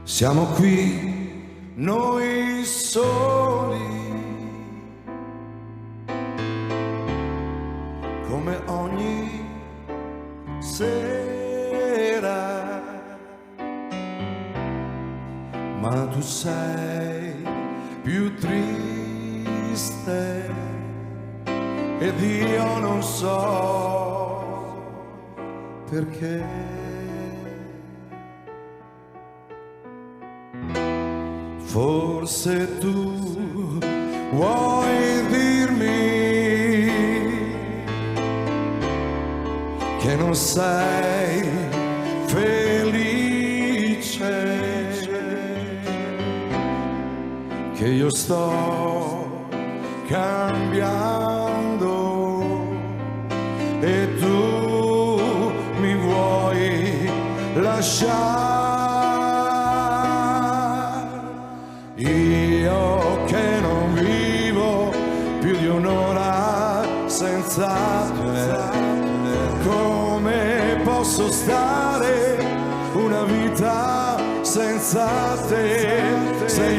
Siamo qui noi soli, come ogni sera, ma tu sei più triste ed io non so perché. Forse tu vuoi dirmi che non sei felice, che io sto cambiando e tu mi vuoi lasciare. Io che non vivo più di un'ora senza te, come posso stare una vita senza te? Sei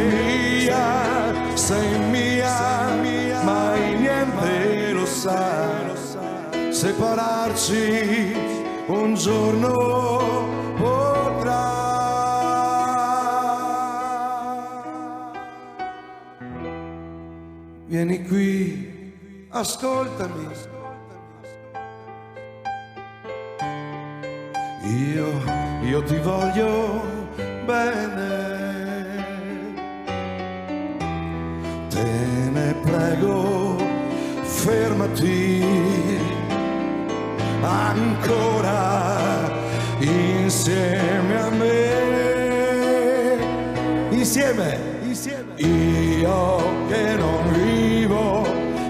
mia, mai niente lo sa separarci un giorno potrà. Vieni qui, ascoltami. Io ti voglio bene. Te ne prego, fermati ancora insieme a me. Insieme. Io che non vivo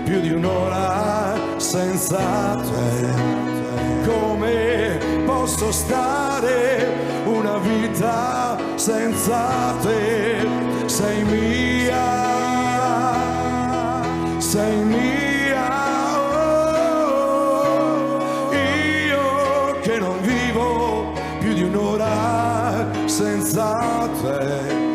più di un'ora senza te, come posso stare una vita senza te? Sei mia, oh, io che non vivo più di un'ora senza te,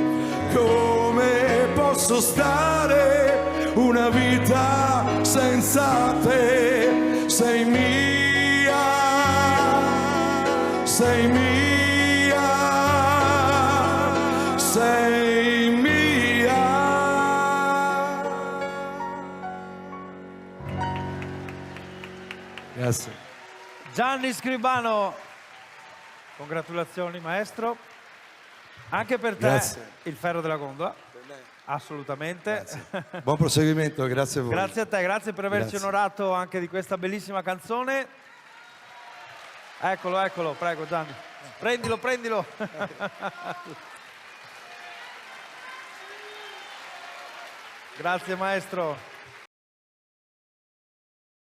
come posso stare una vita senza te? Sei mia, sei mia, sei mia. Grazie. Gianni Scribano, congratulazioni maestro. Anche per te Grazie. il ferro della gondola. Assolutamente. Grazie. Buon proseguimento, grazie a voi. Grazie a te, grazie per averci Grazie. onorato anche di questa bellissima canzone. Eccolo, prego Gianni. Prendilo. Grazie maestro.